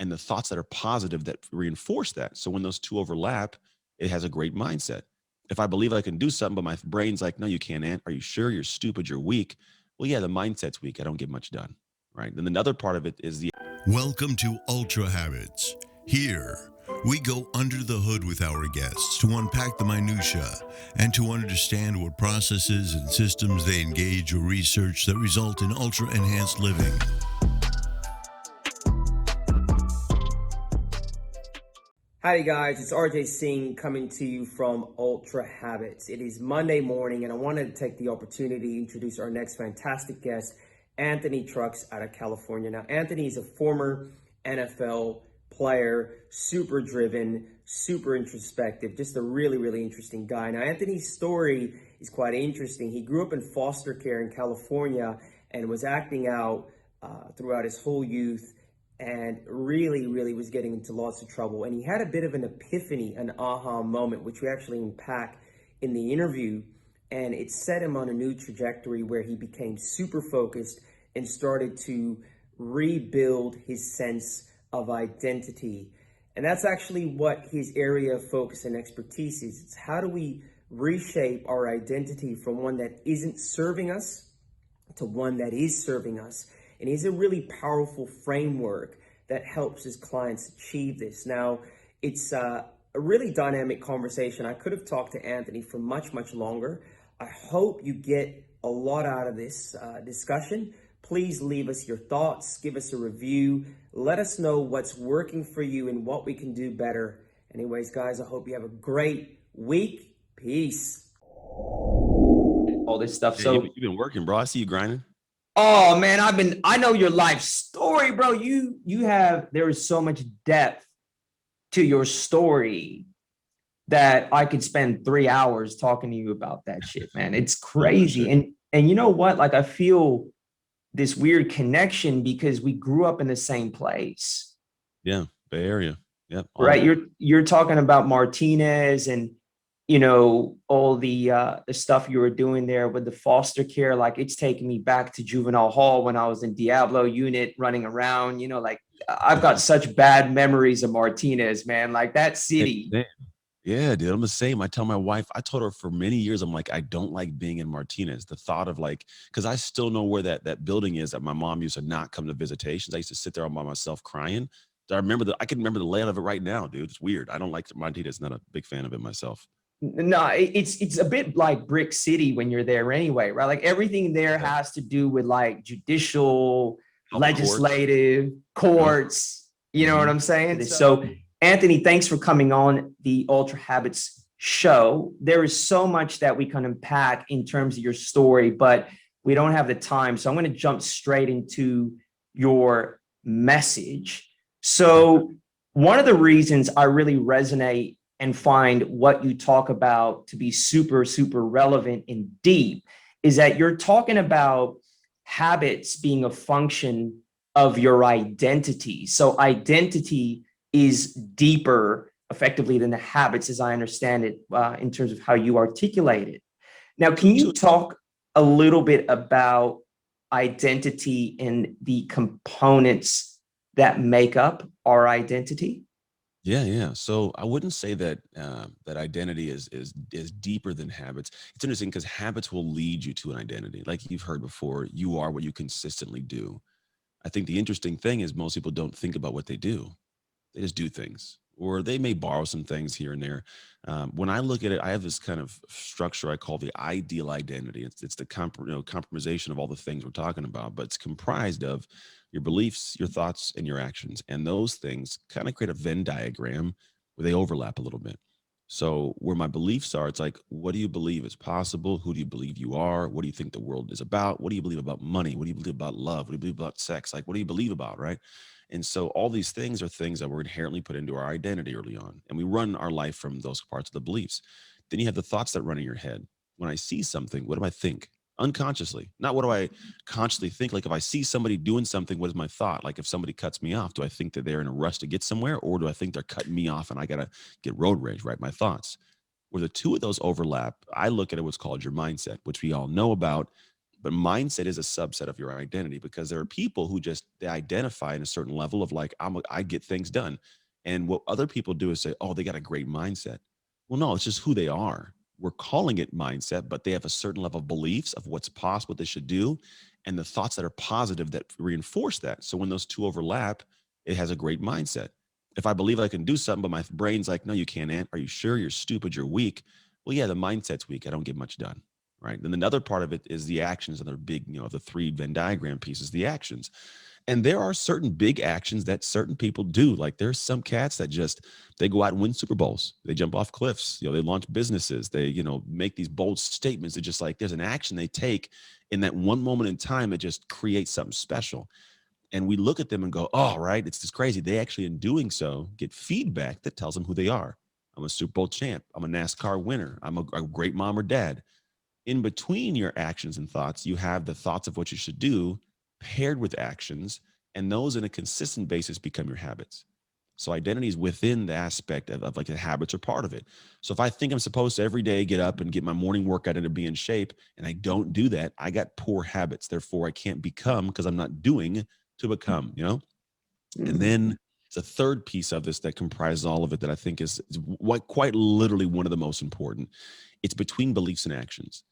and the thoughts that are positive that reinforce that. So when those two overlap, it has a great mindset. If I believe I can do something, but my brain's like, no, you can't. Are you sure? You're stupid. You're weak. Well, yeah, the mindset's weak. I don't get much done. Right. Then another part of it is the Welcome to Ultra Habits. Here, we go under the hood with our guests to unpack the minutiae and to understand what processes and systems they engage or research that result in ultra enhanced living. Howdy guys, it's RJ Singh coming to you from Ultra Habits. It is Monday morning and I wanted to take the opportunity to introduce our next fantastic guest, Anthony Trucks out of California. Now, Anthony is a former NFL player, super driven, super introspective, just a really, really interesting guy. Now, Anthony's story is quite interesting. He grew up in foster care in California and was acting out throughout his whole youth, and really was getting into lots of trouble. And he had a bit of an epiphany, an aha moment, which we actually unpack in the interview. And it set him on a new trajectory where he became super focused and started to rebuild his sense of identity. And that's actually what his area of focus and expertise is. It's how do we reshape our identity from one that isn't serving us to one that is serving us. And he's a really powerful framework that helps his clients achieve this. Now, it's a really dynamic conversation. I could have talked to Anthony for much, much longer. I hope you get a lot out of this discussion. Please leave us your thoughts, give us a review, let us know what's working for you and what we can do better. Anyways, guys, I hope you have a great week. Peace. All this stuff. Hey, So you've been working, bro. I see you grinding. oh man, I know your life story, bro. There is so much depth to your story that I could spend 3 hours talking to you about that shit, man. It's crazy. And you know what? Like, I feel this weird connection because we grew up in the same place. Yeah, Bay Area. Yep. Right. You're talking about Martinez and all the stuff you were doing there with the foster care. Like, it's taking me back to juvenile hall when I was in Diablo unit running around, like I've got such bad memories of Martinez, man. Like, that city. Yeah, dude, I'm the same. I tell my wife, I told her for many years, I'm like, I don't like being in Martinez. The thought of because I still know where that building is that my mom used to not come to visitations. I used to sit there all by myself crying. I can remember the layout of it right now, dude. It's weird. I don't like Martinez. Not a big fan of it myself. No, it's a bit like Brick City when you're there anyway, right? Like, everything there has to do with like judicial, legislative, courts. You know what I'm saying? So, Anthony, thanks for coming on the Ultra Habits show. There is so much that we can unpack in terms of your story, but we don't have the time. So I'm going to jump straight into your message. So one of the reasons I really resonate and find what you talk about to be super, super relevant and deep is that you're talking about habits being a function of your identity. So identity is deeper effectively than the habits, as I understand it, in terms of how you articulate it. Now, can you talk a little bit about identity and the components that make up our identity? Yeah. So I wouldn't say that that identity is deeper than habits. It's interesting because habits will lead you to an identity. Like you've heard before, you are what you consistently do. I think the interesting thing is most people don't think about what they do. They just do things, or they may borrow some things here and there. When I look at it, I have this kind of structure I call the ideal identity. It's the compromisation of all the things we're talking about, but it's comprised of your beliefs, your thoughts, and your actions. And those things kind of create a Venn diagram where they overlap a little bit. So where my beliefs are, it's like, what do you believe is possible? Who do you believe you are? What do you think the world is about? What do you believe about money? What do you believe about love? What do you believe about sex? Like, what do you believe about, right? And so all these things are things that we're inherently put into our identity early on. And we run our life from those parts of the beliefs. Then you have the thoughts that run in your head. When I see something, what do I think? Unconsciously, not what do I consciously think? Like if I see somebody doing something, what is my thought? Like if somebody cuts me off, do I think that they're in a rush to get somewhere? Or do I think they're cutting me off and I got to get road rage, right? My thoughts. Where the two of those overlap, I look at it what's called your mindset, which we all know about. But mindset is a subset of your identity, because there are people who just, they identify in a certain level of like, I get things done. And what other people do is say, oh, they got a great mindset. Well, no, it's just who they are. We're calling it mindset, but they have a certain level of beliefs of what's possible, what they should do, and the thoughts that are positive that reinforce that. So when those two overlap, it has a great mindset. If I believe I can do something, but my brain's like, no, you can't. Are you sure? You're stupid. You're weak. Well, yeah, the mindset's weak. I don't get much done. Right. Then another part of it is the actions, and they're big, the three Venn diagram pieces, the actions. And there are certain big actions that certain people do. Like there's some cats that just, they go out and win Super Bowls. They jump off cliffs. They launch businesses. They, make these bold statements. It's just like there's an action they take in that one moment in time that just creates something special. And we look at them and go, oh, right, it's just crazy. They actually, in doing so, get feedback that tells them who they are. I'm a Super Bowl champ. I'm a NASCAR winner. I'm a great mom or dad. In between your actions and thoughts, you have the thoughts of what you should do paired with actions, and those in a consistent basis become your habits. So identity is within the aspect of like the habits are part of it. So if I think I'm supposed to every day get up and get my morning workout and to be in shape, and I don't do that, I got poor habits. Therefore, I can't become, because I'm not doing to become. And then the third piece of this that comprises all of it that I think is what quite literally one of the most important. It's between beliefs and actions.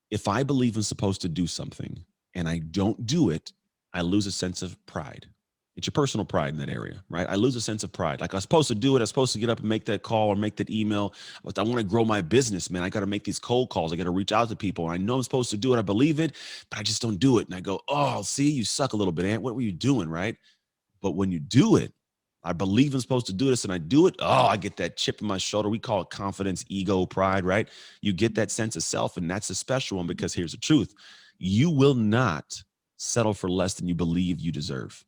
If I believe I'm supposed to do something and I don't do it, I lose a sense of pride. It's your personal pride in that area, right? I lose a sense of pride. Like I was supposed to do it. I was supposed to get up and make that call or make that email. But I want to grow my business, man. I got to make these cold calls. I got to reach out to people. I know I'm supposed to do it. I believe it, but I just don't do it. And I go, oh, see, you suck a little bit, Ant. What were you doing, right? But when you do it, I believe I'm supposed to do this and I do it. Oh, I get that chip in my shoulder. We call it confidence, ego, pride, right? You get that sense of self, and that's a special one, because here's the truth. You will not settle for less than you believe you deserve.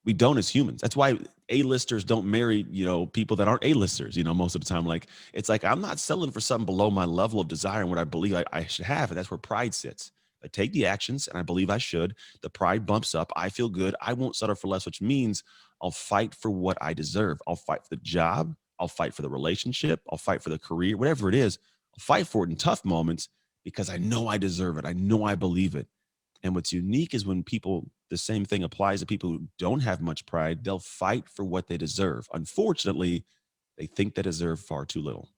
We don't as humans. That's why A-listers don't marry, people that aren't A-listers, most of the time. Like, it's like, I'm not settling for something below my level of desire and what I believe I should have. And that's where pride sits. I take the actions and I believe I should. The pride bumps up. I feel good. I won't settle for less, which means I'll fight for what I deserve. I'll fight for the job. I'll fight for the relationship. I'll fight for the career, whatever it is. I'll fight for it in tough moments because I know I deserve it. I know I believe it. And what's unique is when people, the same thing applies to people who don't have much pride, they'll fight for what they deserve. Unfortunately, they think they deserve far too little,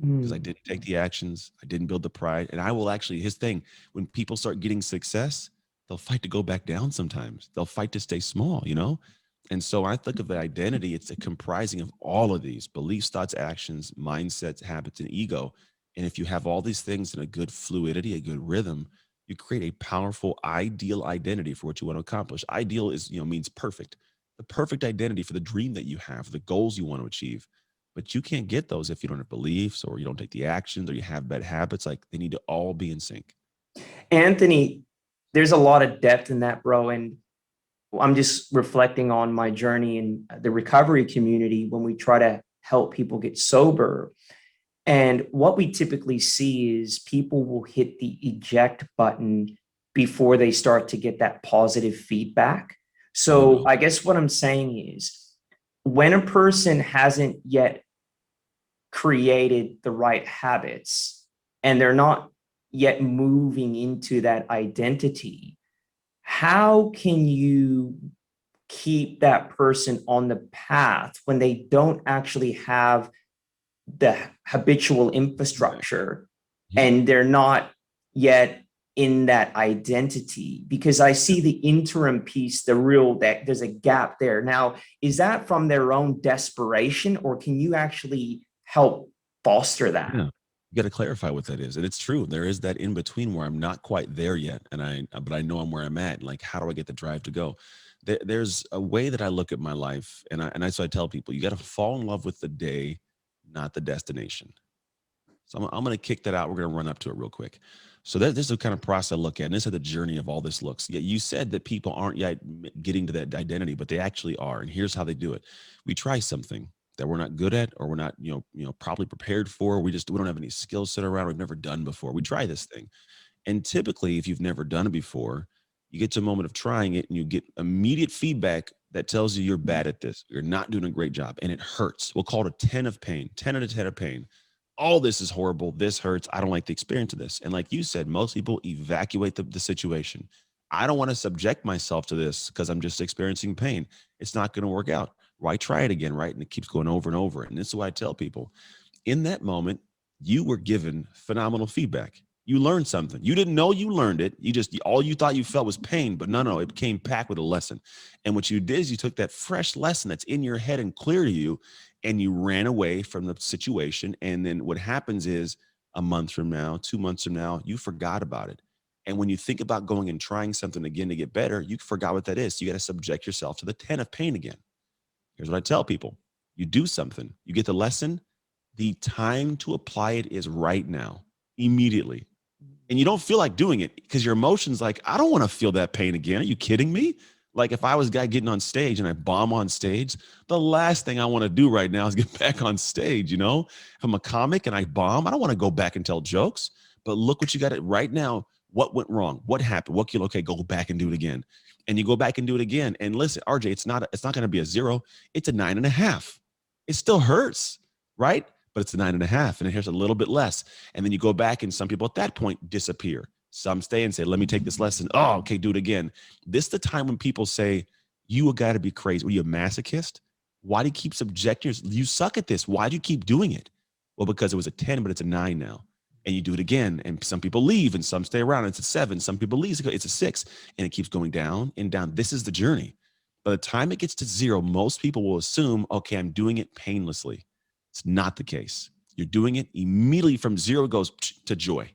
because I didn't take the actions. I didn't build the pride. And I will actually, his thing, when people start getting success, they'll fight to go back down sometimes. They'll fight to stay small. And so I think of the identity, it's a comprising of all of these beliefs, thoughts, actions, mindsets, habits, and ego. And if you have all these things in a good fluidity, a good rhythm, you create a powerful, ideal identity for what you want to accomplish. Ideal is, means perfect. The perfect identity for the dream that you have, the goals you want to achieve. But you can't get those if you don't have beliefs, or you don't take the actions, or you have bad habits. Like, they need to all be in sync. Anthony, there's a lot of depth in that, bro. And I'm just reflecting on my journey in the recovery community when we try to help people get sober. And what we typically see is people will hit the eject button before they start to get that positive feedback. So I guess what I'm saying is, when a person hasn't yet created the right habits and they're not yet moving into that identity, how can you keep that person on the path when they don't actually have the habitual infrastructure and they're not yet in that identity? Because I see the interim piece, that there's a gap there. Now, is that from their own desperation, or can you actually help foster that? Yeah. You got to clarify what that is. And it's true. There is that in between where I'm not quite there yet. But I know I'm where I'm at. Like, how do I get the drive to go? There's a way that I look at my life. So I tell people, you got to fall in love with the day, not the destination. So I'm going to kick that out. We're going to run up to it real quick. So this is the kind of process I look at. And this is the journey of all this looks. Yeah, you said that people aren't yet getting to that identity, but they actually are. And here's how they do it. We try something that we're not good at, or we're not, probably prepared for. We don't have any skill set around. We've never done before. We try this thing. And typically, if you've never done it before, you get to a moment of trying it and you get immediate feedback that tells you you're bad at this. You're not doing a great job. And it hurts. We'll call it a 10 of pain, 10 out of 10 of pain. All this is horrible. This hurts. I don't like the experience of this. And like you said, most people evacuate the situation. I don't want to subject myself to this because I'm just experiencing pain. It's not going to work out. Why try it again, right? And it keeps going over and over. And this is what I tell people. In that moment, you were given phenomenal feedback. You learned something. You didn't know you learned it. You just, all you thought you felt was pain, but no, it came packed with a lesson. And what you did is you took that fresh lesson that's in your head and clear to you, and you ran away from the situation. And then what happens is a month from now, 2 months from now, you forgot about it. And when you think about going and trying something again to get better, you forgot what that is. So you got to subject yourself to the 10 of pain again. Here's what I tell people. You do something, you get the lesson. The time to apply it is right now, immediately. And you don't feel like doing it because your emotions like, I don't want to feel that pain again. Are you kidding me? Like if I was a guy getting on stage and I bomb on stage, the last thing I want to do right now is get back on stage. You know, if I'm a comic and I bomb, I don't want to go back and tell jokes. But look what you got it right now. What went wrong? What happened? What killed? Okay, go back and do it again. And you go back and do it again. And listen, RJ, it's not going to be a 0. It's a 9.5. It still hurts, right? But it's a 9.5. And here's a little bit less. And then you go back, and some people at that point disappear. Some stay and say, let me take this lesson. Oh, okay, do it again. This is the time when people say, you got to be crazy. Are you a masochist? Why do you keep subjecting yourself? You suck at this. Why do you keep doing it? Well, because it was a 10, but it's a 9 now. And you do it again. And some people leave and some stay around. It's a 7. Some people leave. It's a 6. And it keeps going down and down. This is the journey. By the time it gets to 0, most people will assume, okay, I'm doing it painlessly. It's not the case. You're doing it immediately from 0 goes to joy.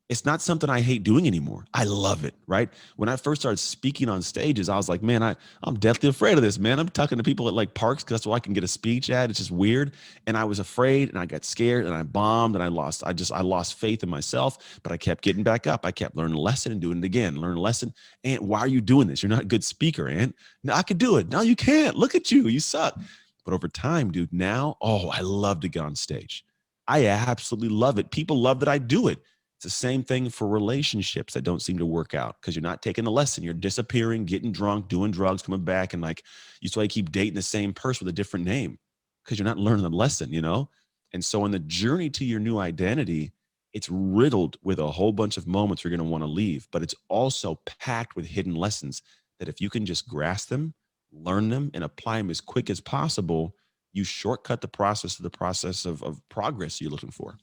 It's not something I hate doing anymore. I love it, right? When I first started speaking on stages, I was like, man, I'm deathly afraid of this, man. I'm talking to people at like parks because that's where I can get a speech at. It's just weird. And I was afraid and I got scared and I bombed and I lost faith in myself, but I kept getting back up. I kept learning a lesson and doing it again, learn a lesson. And why are you doing this? You're not a good speaker, Ant. No, I could do it. No, you can't. Look at you. You suck. But over time, dude, now, oh, I love to get on stage. I absolutely love it. People love that I do it. It's the same thing for relationships that don't seem to work out because you're not taking the lesson. You're disappearing, getting drunk, doing drugs, coming back. And like, you still keep dating the same person with a different name because you're not learning the lesson, you know? And so in the journey to your new identity, it's riddled with a whole bunch of moments you're going to want to leave, but it's also packed with hidden lessons that if you can just grasp them, learn them, and apply them as quick as possible, you shortcut the process of of progress you're looking for.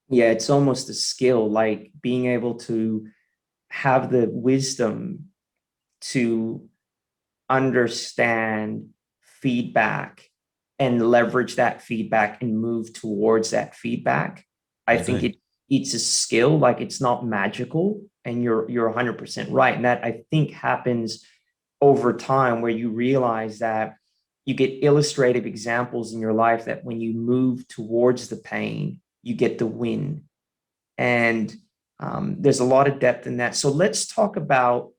Yeah, it's almost a skill, like being able to have the wisdom to understand feedback and leverage that feedback and move towards that feedback. I think it's a skill, like it's not magical, and you're 100% right. And that I think happens over time where you realize that you get illustrative examples in your life that when you move towards the pain, you get the win. And there's a lot of depth in that. So let's talk about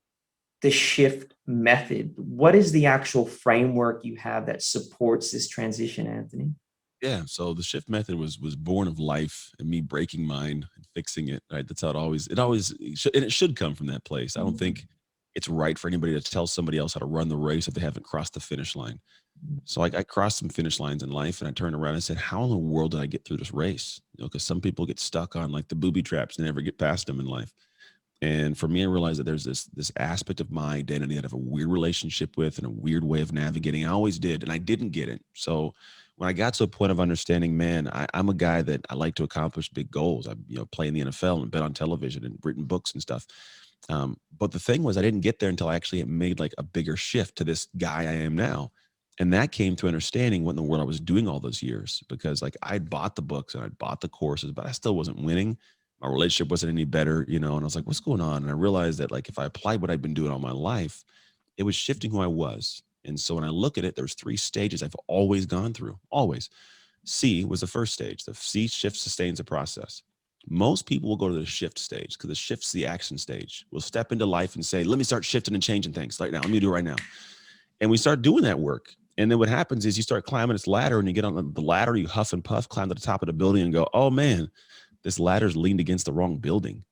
the shift method. What is the actual framework you have that supports this transition, Anthony? Yeah. So the shift method was born of life and me breaking mine and fixing it. Right. That's how it should come from that place. I don't think it's right for anybody to tell somebody else how to run the race if they haven't crossed the finish line. So I crossed some finish lines in life, and I turned around and said, how in the world did I get through this race? You know, because some people get stuck on like the booby traps and never get past them in life. And for me, I realized that there's this aspect of my identity that I have a weird relationship with and a weird way of navigating. I always did, and I didn't get it. So when I got to a point of understanding, man, I'm a guy that I like to accomplish big goals. I play in the NFL and been on television and written books and stuff. But the thing was, I didn't get there until I actually made like a bigger shift to this guy I am now. And that came to understanding what in the world I was doing all those years, because like I'd bought the books and I'd bought the courses, but I still wasn't winning. My relationship wasn't any better, and I was like, what's going on? And I realized that like if I applied what I'd been doing all my life, it was shifting who I was. And so when I look at it, there's 3 stages I've always gone through. Always. C was the first stage. The C, shift, sustains the process. Most people will go to the shift stage because the shift's the action stage. We'll step into life and say, let me start shifting and changing things right now. Let me do it right now. And we start doing that work. And then what happens is you start climbing this ladder, and you get on the ladder, you huff and puff, climb to the top of the building and go, oh man, this ladder's leaned against the wrong building.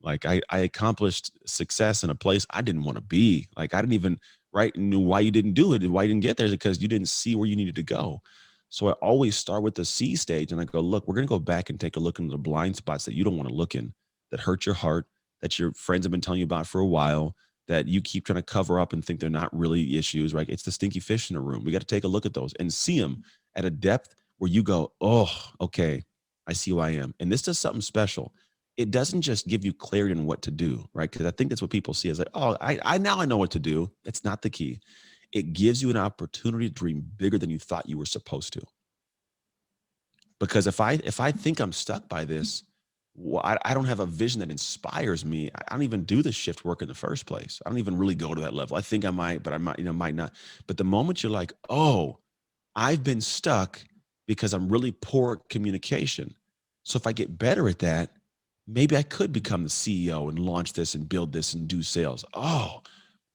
Like I accomplished success in a place I didn't want to be. Like I didn't even, right, knew why you didn't do it and why you didn't get there is because you didn't see where you needed to go. So I always start with the C stage and I go, look, we're going to go back and take a look into the blind spots that you don't want to look in, that hurt your heart, that your friends have been telling you about for a while, that you keep trying to cover up and think they're not really issues, right? It's the stinky fish in the room. We got to take a look at those and see them at a depth where you go, oh, okay, I see who I am. And this does something special. It doesn't just give you clarity on what to do, right? Because I think that's what people see is like, oh, I now I know what to do. That's not the key. It gives you an opportunity to dream bigger than you thought you were supposed to. Because if I think I'm stuck by this, well, I don't have a vision that inspires me. I don't even do the shift work in the first place. I don't even really go to that level. I think I might, but I might, might not. But the moment you're like, oh, I've been stuck because I'm really poor at communication. So if I get better at that, maybe I could become the CEO and launch this and build this and do sales. Oh,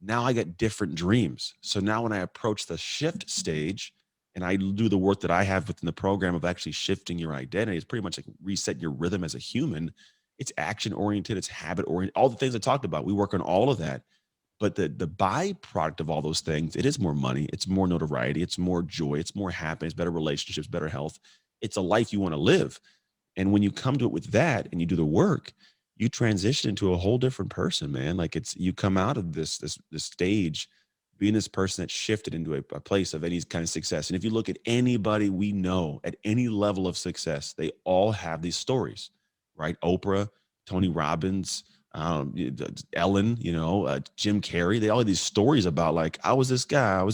now I get different dreams. So now when I approach the shift stage and I do the work that I have within the program of actually shifting your identity, it's pretty much like resetting your rhythm as a human. It's action oriented, it's habit oriented, all the things I talked about. We work on all of that. But the byproduct of all those things, it is more money, it's more notoriety, it's more joy, it's more happiness, better relationships, better health. It's a life you want to live. And when you come to it with that and you do the work, you transition into a whole different person, man. Like it's you come out of this stage being this person that shifted into a place of any kind of success. And if you look at anybody we know at any level of success, they all have these stories, right? Oprah, Tony Robbins, Ellen, Jim Carrey, they all have these stories about like, I was this guy,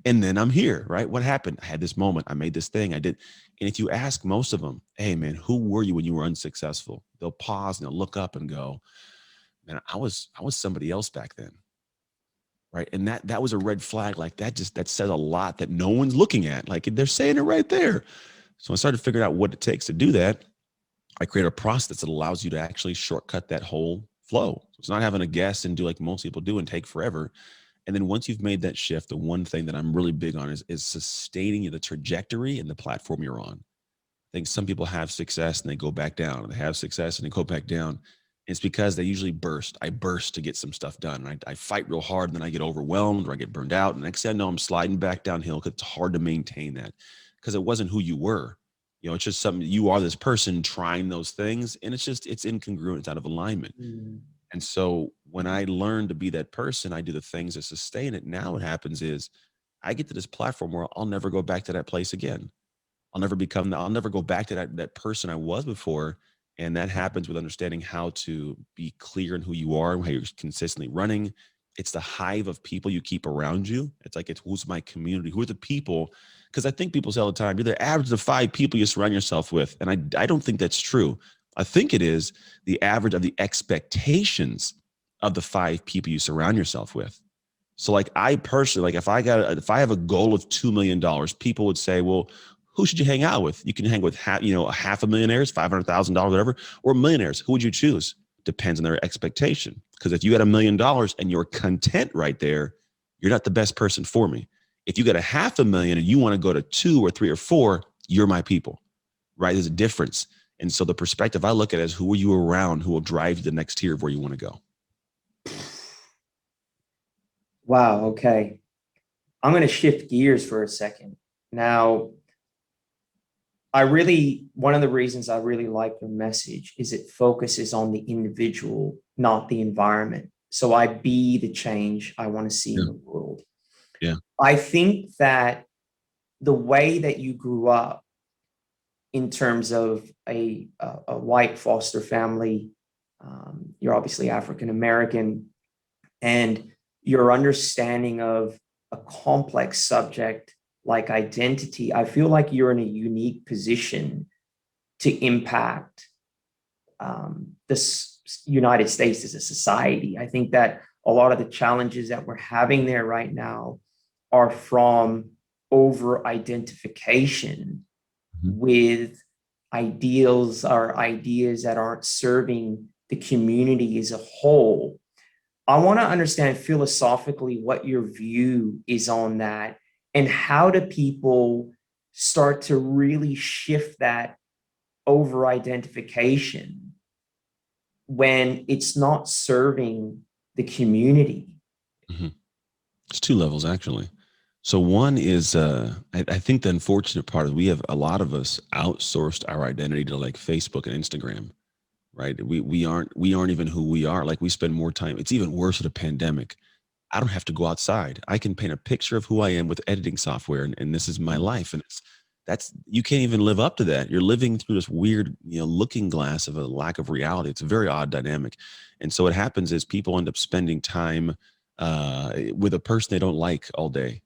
and then I'm here, right? What happened? I had this moment. I made this thing. I did. And if you ask most of them, hey man, who were you when you were unsuccessful? They'll pause and they'll look up and go, man, I was somebody else back then. Right. And that was a red flag. Like that says a lot that no one's looking at. Like they're saying it right there. So I started figuring out what it takes to do that. I create a process that allows you to actually shortcut that whole flow. So it's not having to guess and do like most people do and take forever. And then once you've made that shift, the one thing that I'm really big on is sustaining the trajectory and the platform you're on. I think some people have success and they go back down, and they have success and they go back down. It's because they usually burst. I burst to get some stuff done. I fight real hard, and then I get overwhelmed or I get burned out. And next thing I know, I'm sliding back downhill because it's hard to maintain that because it wasn't who you were. It's just something you are this person trying those things, and it's incongruent, it's out of alignment. Mm. And so when I learn to be that person, I do the things that sustain it. Now what happens is I get to this platform where I'll never go back to that place again. I'll never go back to that person I was before. And that happens with understanding how to be clear in who you are and how you're consistently running. It's the hive of people you keep around you. It's who's my community? Who are the people? Because I think people say all the time, you're the average of 5 people you surround yourself with. And I don't think that's true. I think it is the average of the expectations of the 5 people you surround yourself with. So like I personally, like if I have a goal of $2 million, people would say, well, who should you hang out with? You can hang with half a millionaires, $500,000, whatever, or millionaires. Who would you choose? Depends on their expectation. Because if you got $1 million and you're content right there, you're not the best person for me. If you got $500,000 and you want to go to 2 or 3 or 4, you're my people, right? There's a difference. And so the perspective I look at is who are you around who will drive you to the next tier of where you want to go. Wow. Okay. I'm going to shift gears for a second. Now, one of the reasons I really like your message is it focuses on the individual, not the environment. So I be the change I want to see in the world. Yeah. I think that the way that you grew up in terms of a white foster family, you're obviously African-American, and your understanding of a complex subject like identity, I feel like you're in a unique position to impact this United States as a society. I think that a lot of the challenges that we're having there right now are from over-identification with ideals or ideas that aren't serving the community as a whole. I want to understand philosophically what your view is on that, and how do people start to really shift that over-identification when it's not serving the community? Mm-hmm. It's 2 levels, actually. So one is, I think the unfortunate part is we have a lot of us outsourced our identity to like Facebook and Instagram, right? We aren't even who we are. Like we spend more time. It's even worse with a pandemic. I don't have to go outside. I can paint a picture of who I am with editing software, and this is my life. And that's you can't even live up to that. You're living through this weird, looking glass of a lack of reality. It's a very odd dynamic, and so what happens is people end up spending time with a person they don't like all day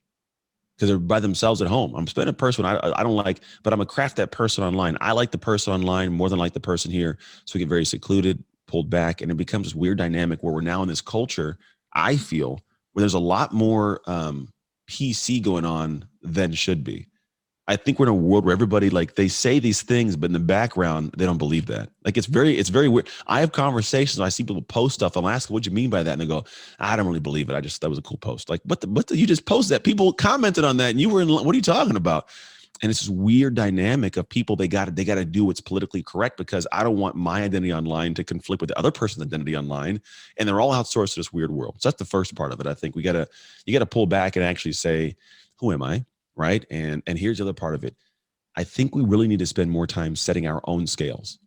because they're by themselves at home. I'm spending a person I don't like, but I'm gonna craft that person online. I like the person online more than I like the person here. So we get very secluded, pulled back, and it becomes this weird dynamic where we're now in this culture, I feel, where there's a lot more PC going on than should be. I think we're in a world where everybody like they say these things, but in the background they don't believe that. Like it's very weird. I have conversations. I see people post stuff. I'll ask, "What do you mean by that?" And they go, "I don't really believe it. I just that was a cool post." Like, you just posted that. People commented on that, and you were in. What are you talking about? And it's this weird dynamic of people. They got to do what's politically correct because I don't want my identity online to conflict with the other person's identity online, and they're all outsourced to this weird world. So that's the first part of it. I think you gotta pull back and actually say, "Who am I?" Right. And here's the other part of it. I think we really need to spend more time setting our own scales.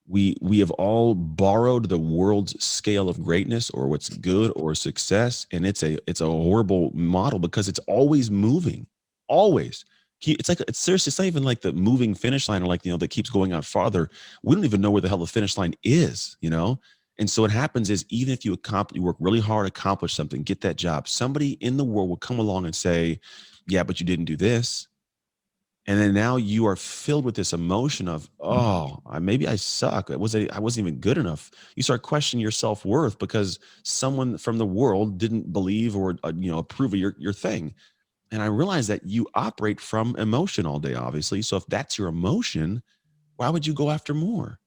We have all borrowed the world's scale of greatness or what's good or success, and it's a horrible model because it's always moving, always. It's like it's seriously. It's not even like the moving finish line or like that keeps going out farther. We don't even know where the hell the finish line is. And so what happens is even if you work really hard, accomplish something, get that job, somebody in the world will come along and say, "Yeah, but you didn't do this." And then now you are filled with this emotion of, oh, maybe I suck. I wasn't even good enough. You start questioning your self worth because someone from the world didn't believe or approve of your thing. And I realize that you operate from emotion all day, obviously. So if that's your emotion, why would you go after more?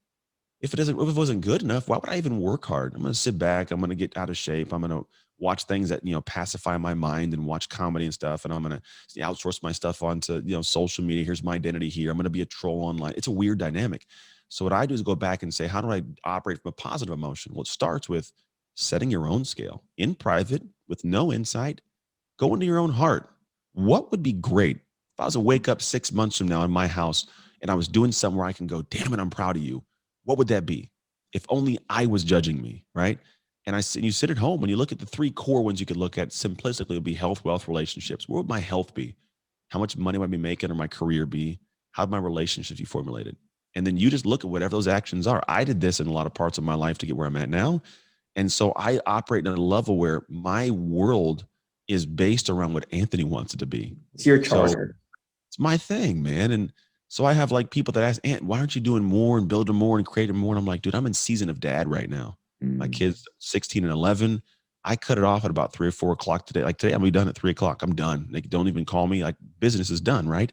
If it wasn't good enough, why would I even work hard? I'm going to sit back. I'm going to get out of shape. I'm going to watch things that pacify my mind and watch comedy and stuff. And I'm going to outsource my stuff onto social media. Here's my identity here. I'm going to be a troll online. It's a weird dynamic. So what I do is go back and say, how do I operate from a positive emotion? Well, it starts with setting your own scale in private with no insight. Go into your own heart. What would be great if I was to wake up 6 months from now in my house and I was doing something where I can go, damn it, I'm proud of you. What would that be? If only I was judging me, right? And you sit at home and you look at the three core ones you could look at simplistically would be health, wealth, relationships. Where would my health be? How much money would I be making or my career be? How would my relationships be formulated? And then you just look at whatever those actions are. I did this in a lot of parts of my life to get where I'm at now. And so I operate at a level where my world is based around what Anthony wants it to be. It's your So charter. it's my thing, man. And so I have like people that ask, Ant, why aren't you doing more and building more and creating more? And I'm like, dude, I'm in season of dad right now. My Mm. kids 16 and 11. I cut it off at about 3 or 4 o'clock today. Like today, I'm gonna be done at 3 o'clock. I'm done. They don't even call me. Like business is done, right?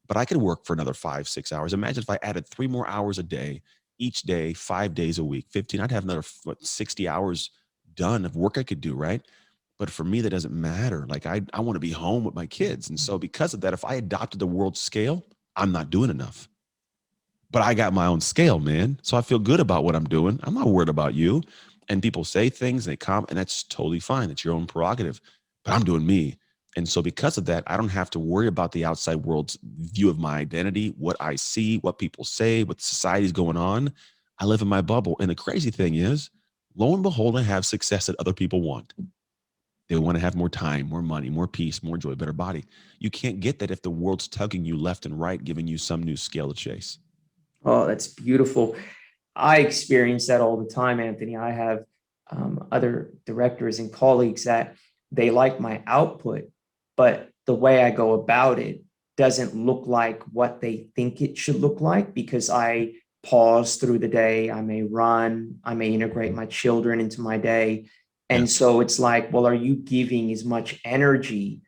But I could work for another 5, 6 hours. Imagine if I added 3 more hours a day, each day, 5 days a week, 15. I'd have another 60 hours done of work I could do, right? But for me, that doesn't matter. Like I want to be home with my kids. And so because of that, if I adopted the world scale, I'm not doing enough. But I got my own scale, man. So I feel good about what I'm doing. I'm not worried about you. And people say things, they come, and that's totally fine. It's your own prerogative. But I'm doing me. And so because of that, I don't have to worry about the outside world's view of my identity, what I see, what people say, what society's going on. I live in my bubble. And the crazy thing is, lo and behold, I have success that other people want. They want to have more time, more money, more peace, more joy, better body. You can't get that if the world's tugging you left and right, giving you some new scale to chase. Oh, that's beautiful. I experience that all the time, Anthony. I have other directors and colleagues that they like my output, but the way I go about it doesn't look like what they think it should look like because I pause through the day. I may run, I may integrate my children into my day. Yeah. And so it's like, well, are you giving as much energy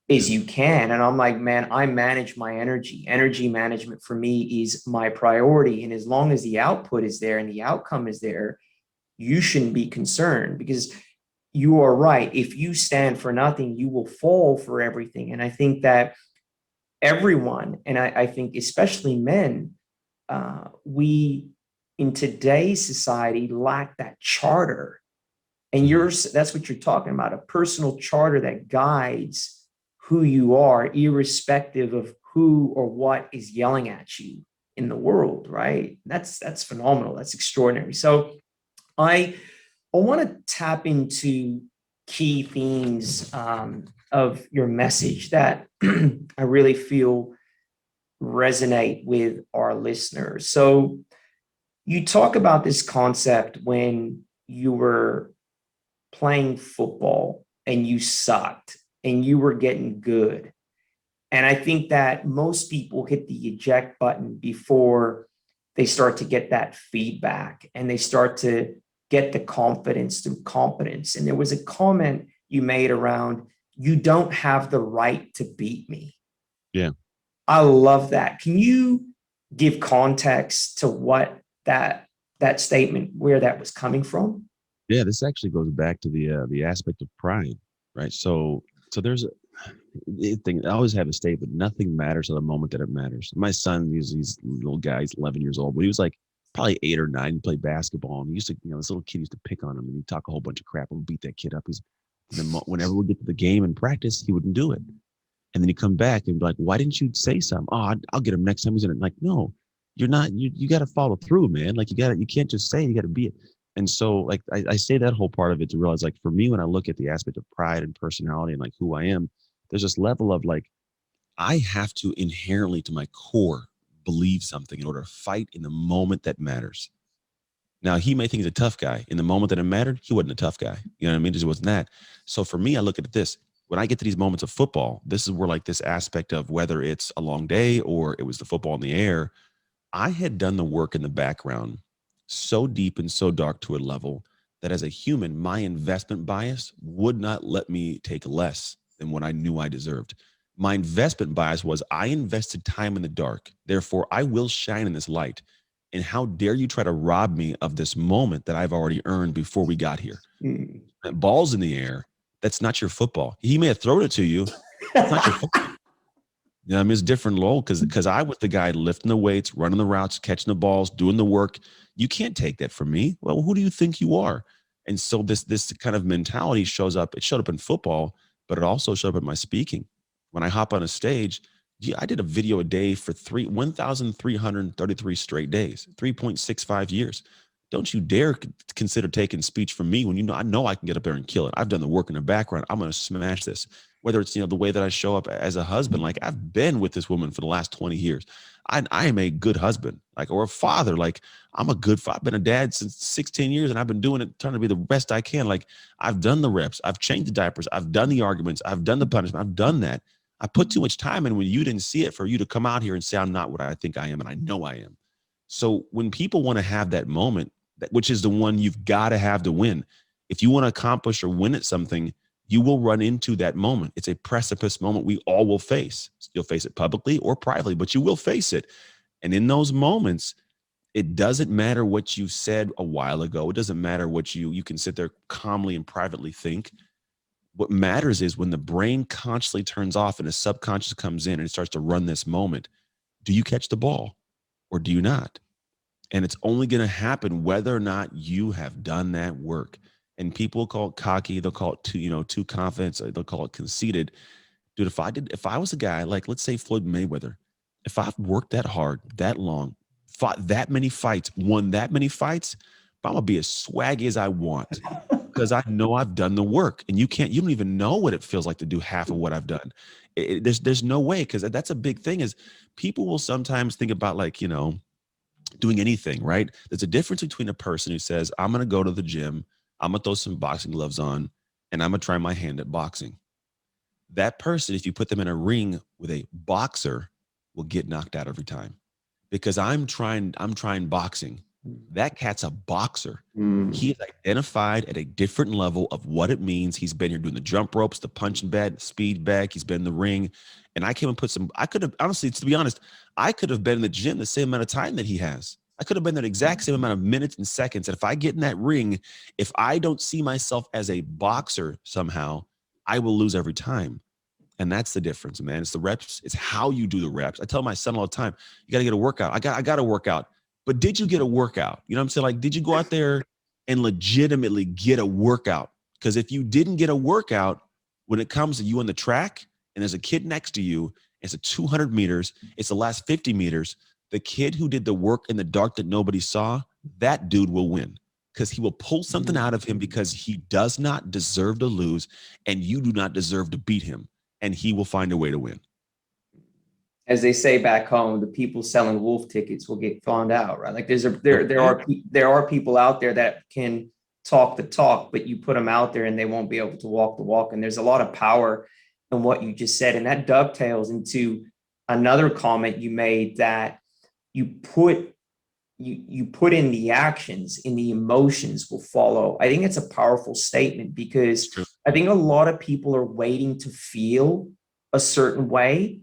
Yeah. as you can? And I'm like, man, I manage my energy. Energy management for me is my priority. And as long as the output is there and the outcome is there, you shouldn't be concerned because you are right. If you stand for nothing, you will fall for everything. And I think that everyone, and I think especially men, we in today's society lack that charter. And Mhm. that's what you're talking about, a personal charter that guides who you are, irrespective of who or what is yelling at you in the world, right? That's phenomenal. That's extraordinary. So I I want to tap into key themes of your message that I really feel resonate with our listeners. So you talk about this concept when you were playing football and you sucked and you were getting good. And I think that most people hit the eject button before they start to get that feedback and they start to get the confidence through competence. And there was a comment you made around, you don't have the right to beat me. Yeah. I love that. Can you give context to what that statement, where that was coming from? Yeah, this actually goes back to the aspect of pride, right? So there's a thing I always have a statement: nothing matters at the moment that it matters. My son, he's a little guy, he's 11 years old, but he was like probably 8 or 9. He played basketball, and he used to, this little kid used to pick on him, and he'd talk a whole bunch of crap and beat that kid up. Whenever we get to the game and practice, he wouldn't do it, and then he'd come back and be like, "Why didn't you say something? Oh, I'll get him next time he's in it." Like, no, you're not. You got to follow through, man. Like you can't just say it, you got to be it. And so, like, I say that whole part of it to realize, like, for me, when I look at the aspect of pride and personality and like who I am, there's this level of like, I have to inherently to my core believe something in order to fight in the moment that matters. Now, he may think he's a tough guy. In the moment that it mattered, he wasn't a tough guy. You know what I mean? Just wasn't that. So for me, I look at it this. When I get to these moments of football, this is where like this aspect of whether it's a long day or it was the football in the air, I had done the work in the background so deep and so dark to a level that as a human, my investment bias would not let me take less than what I knew I deserved. My investment bias was I invested time in the dark. Therefore, I will shine in this light. And how dare you try to rob me of this moment that I've already earned before we got here? Mm. That ball's in the air. That's not your football. He may have thrown it to you. It's not your football. You know, I mean, it's different role because I was the guy lifting the weights, running the routes, catching the balls, doing the work. You can't take that from me. Well, who do you think you are? And so this kind of mentality shows up. It showed up in football, but it also showed up in my speaking. When I hop on a stage, I did a video a day for 1,333 straight days, 3.65 years. Don't you dare consider taking speech from me when I know I can get up there and kill it. I've done the work in the background. I'm going to smash this. Whether it's the way that I show up as a husband, like I've been with this woman for the last 20 years. I am a good husband, like, or a father. Like I'm a good father. I've been a dad since 16 years, and I've been doing it, trying to be the best I can. Like I've done the reps, I've changed the diapers, I've done the arguments, I've done the punishment, I've done that. I put too much time in when you didn't see it for you to come out here and say I'm not what I think I am, and I know I am. So when people want to have that moment, which is the one you've got to have to win, if you want to accomplish or win at something, you will run into that moment. It's a precipice moment we all will face. You'll face it publicly or privately, but you will face it. And in those moments, it doesn't matter what you said a while ago. It doesn't matter what you can sit there calmly and privately think. What matters is when the brain consciously turns off and the subconscious comes in and it starts to run this moment, do you catch the ball or do you not? And it's only going to happen whether or not you have done that work. And people call it cocky. They'll call it too confident. They'll call it conceited. Dude, if I was a guy, like let's say Floyd Mayweather, if I've worked that hard, that long, fought that many fights, won that many fights, I'm going to be as swaggy as I want because I know I've done the work. And you don't even know what it feels like to do half of what I've done. There's no way, because that's a big thing is people will sometimes think about like, doing anything, right? There's a difference between a person who says, I'm going to go to the gym, I'm going to throw some boxing gloves on, and I'm going to try my hand at boxing. That person, if you put them in a ring with a boxer, will get knocked out every time because I'm trying boxing. That cat's a boxer. He is identified at a different level of what it means. He's been here doing the jump ropes, the punching bag, the speed bag. He's been in the ring. And I came and I could have, honestly, to be honest, I could have been in the gym the same amount of time that he has. I could have been that exact same amount of minutes and seconds. And if I get in that ring, if I don't see myself as a boxer somehow, I will lose every time. And that's the difference, man. It's the reps. It's how you do the reps. I tell my son all the time, you got to get a workout. I got to work out. But did you get a workout? You know what I'm saying? Like, did you go out there and legitimately get a workout? Because if you didn't get a workout, when it comes to you on the track and there's a kid next to you, it's a 200 meters, it's the last 50 meters, the kid who did the work in the dark that nobody saw, that dude will win because he will pull something out of him because he does not deserve to lose and you do not deserve to beat him, and he will find a way to win. As they say back home, the people selling wolf tickets will get found out, right? Like there are people out there that can talk the talk, but you put them out there and they won't be able to walk the walk. And there's a lot of power in what you just said, and that dovetails into another comment you made, that you put in the actions and the emotions will follow. I think it's a powerful statement because I think a lot of people are waiting to feel a certain way.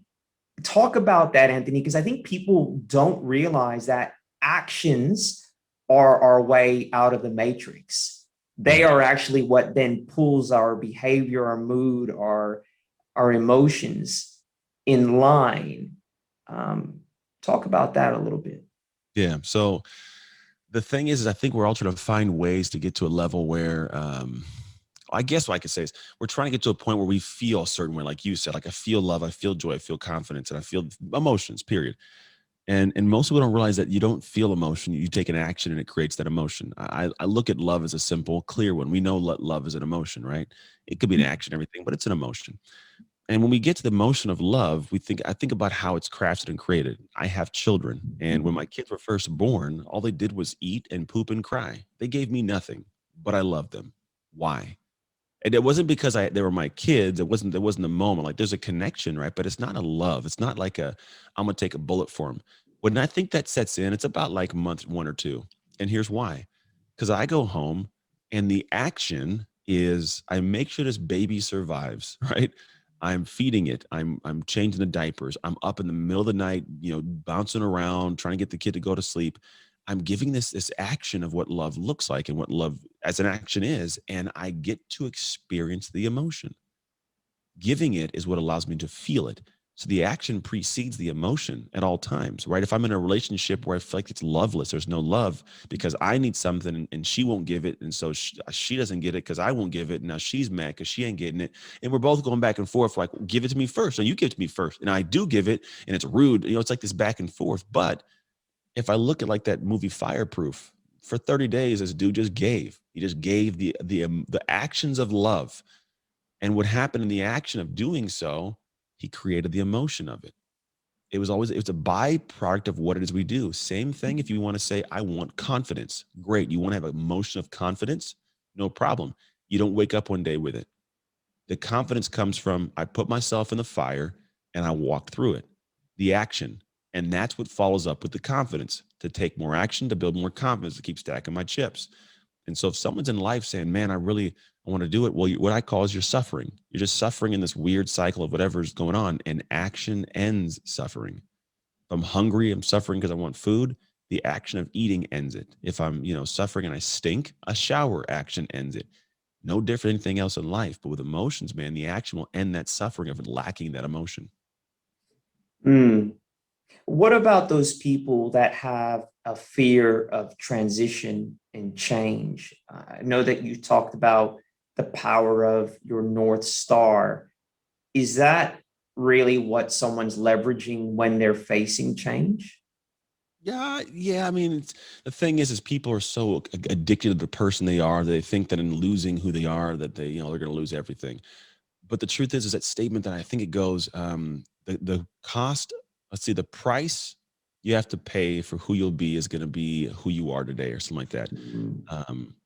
Talk about that, Anthony, because I think people don't realize that actions are our way out of the matrix. They are actually what then pulls our behavior, our mood, our emotions in line. Talk about that a little bit. Yeah. So the thing is I think we're all trying to find ways to get to a level where, I guess what I could say is we're trying to get to a point where we feel a certain way, like you said, like I feel love, I feel joy, I feel confidence, and I feel emotions, period. And most people don't realize that you don't feel emotion. You take an action and it creates that emotion. I look at love as a simple, clear one. We know love is an emotion, right? It could be an action, everything, but it's an emotion. And when we get to the emotion of love, I think about how it's crafted and created. I have children, and when my kids were first born, all they did was eat and poop and cry. They gave me nothing, but I loved them. Why? And it wasn't because they were my kids. There wasn't a moment. Like there's a connection, right? But it's not a love. It's not like I'm gonna take a bullet for them. When I think that sets in, it's about like month 1 or 2. And here's why. Because I go home and the action is I make sure this baby survives, right? I'm feeding it. I'm changing the diapers. I'm up in the middle of the night, bouncing around, trying to get the kid to go to sleep. I'm giving this action of what love looks like and what love as an action is, and I get to experience the emotion. Giving it is what allows me to feel it. So the action precedes the emotion at all times, right? If I'm in a relationship where I feel like it's loveless, there's no love because I need something and she won't give it. And so she doesn't get it because I won't give it. And now she's mad because she ain't getting it. And we're both going back and forth like, give it to me first. No, you give it to me first. And I do give it and it's rude. It's like this back and forth. But if I look at like that movie Fireproof, for 30 days, this dude just gave. He just gave the actions of love. And what happened in the action of doing so, he created the emotion of it. It was a byproduct of what it is we do. Same thing if you want to say, I want confidence. Great. You want to have an emotion of confidence? No problem. You don't wake up one day with it. The confidence comes from I put myself in the fire and I walk through it. The action. And that's what follows up with the confidence to take more action, to build more confidence, to keep stacking my chips. And so if someone's in life saying, man, I want to do it. Well, what I call is you're suffering. You're just suffering in this weird cycle of whatever's going on, and action ends suffering. If I'm hungry, I'm suffering because I want food. The action of eating ends it. If I'm, suffering and I stink, a shower action ends it. No different than anything else in life. But with emotions, man, the action will end that suffering of lacking that emotion. What about those people that have a fear of transition and change? I know that you talked about the power of your North Star. Is that really what someone's leveraging when they're facing change? Yeah. I mean, the thing is people are so addicted to the person they are. They think that in losing who they are, that they're going to lose everything. But the truth is that statement that I think it goes, the cost, let's see, the price you have to pay for who you'll be is going to be who you are today or something like that.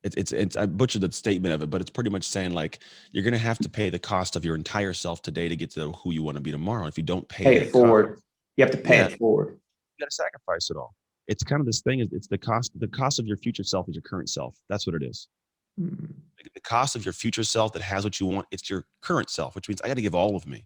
It's I butchered the statement of it, but it's pretty much saying like, you're going to have to pay the cost of your entire self today to get to who you want to be tomorrow. If you don't pay it forward, you have to pay it forward. You got to sacrifice it all. It's kind of this thing, it's the cost of your future self is your current self. That's what it is. The cost of your future self that has what you want, it's your current self, which means I got to give all of me.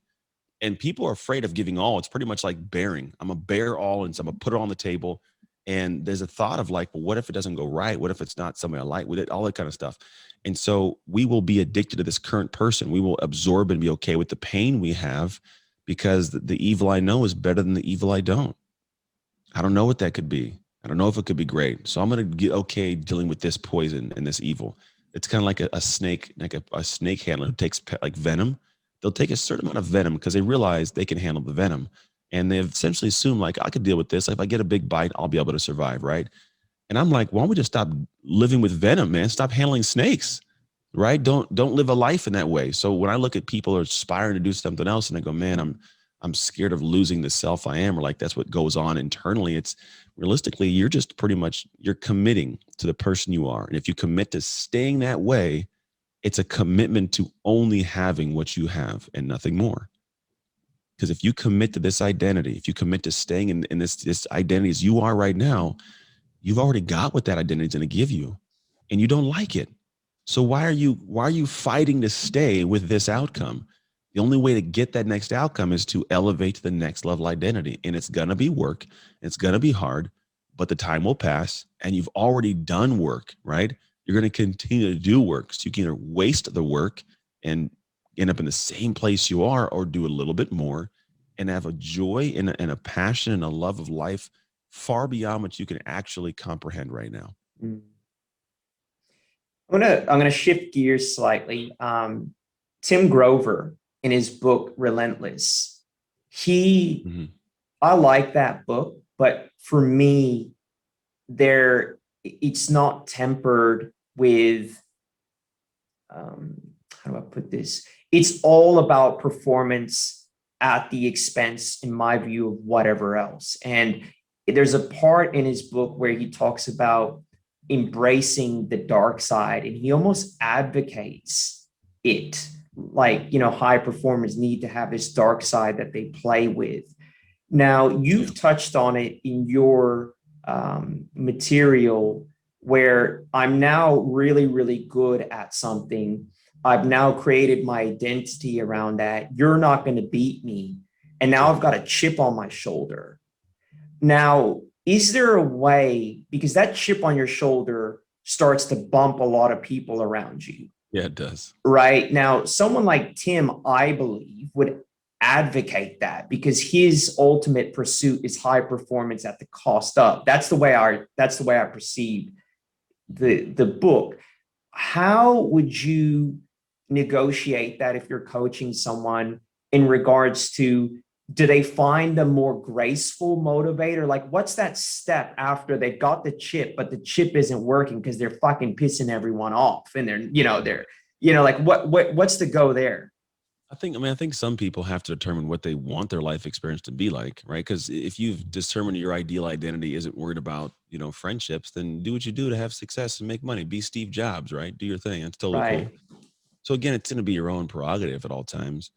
And people are afraid of giving all. It's pretty much like bearing. I'm gonna bear all, and so I'm gonna put it on the table. And there's a thought of like, well, what if it doesn't go right? What if it's not somebody I like with it? All that kind of stuff. And so we will be addicted to this current person. We will absorb and be okay with the pain we have because the evil I know is better than the evil I don't. I don't know what that could be. I don't know if it could be great. So I'm going to get okay dealing with this poison and this evil. It's kind of like a snake, like a snake handler who takes like venom they'll take a certain amount of venom because they realize they can handle the venom. And they've essentially assumed like, I could deal with this. If I get a big bite, I'll be able to survive. Right. And I'm like, why don't we just stop living with venom, man? Stop handling snakes. Right. Don't live a life in that way. So when I look at people who are aspiring to do something else and I go, man, I'm scared of losing the self I am, or like that's what goes on internally. It's realistically, you're just pretty much you're committing to the person you are. And if you commit to staying that way, it's a commitment to only having what you have and nothing more. Because if you commit to this identity, if you commit to staying in this identity as you are right now, you've already got what that identity is going to give you, and you don't like it. So why are you fighting to stay with this outcome? The only way to get that next outcome is to elevate to the next level identity. And it's going to be work. It's going to be hard, but the time will pass and you've already done work, right? You're going to continue to do work. So you can either waste the work and end up in the same place you are, or do a little bit more and have a joy and a passion and a love of life far beyond what you can actually comprehend right now. Mm. I'm gonna shift gears slightly. Tim Grover, in his book Relentless, I like that book, but for me, it's not tempered with how do I put this? It's all about performance at the expense, in my view, of whatever else. And there's a part in his book where he talks about embracing the dark side, and he almost advocates it. Like, high performers need to have this dark side that they play with. Now, you've touched on it in your material, where I'm now really, really good at something. I've now created my identity around that. You're not going to beat me. And now I've got a chip on my shoulder. Now, is there a way, because that chip on your shoulder starts to bump a lot of people around you? Yeah, it does. Right. Now, someone like Tim, I believe, would advocate that, because his ultimate pursuit is high performance at the cost of. That's the way I perceive the book. How would you negotiate that if you're coaching someone in regards to, do they find a more graceful motivator? Like, what's that step after they've got the chip, but the chip isn't working because they're fucking pissing everyone off, and like what's the go there? I think some people have to determine what they want their life experience to be like, right? Because if you've determined your ideal identity isn't worried about, friendships, then do what you do to have success and make money. Be Steve Jobs, right? Do your thing. It's totally Right. cool. So again, it's going to be your own prerogative at all times.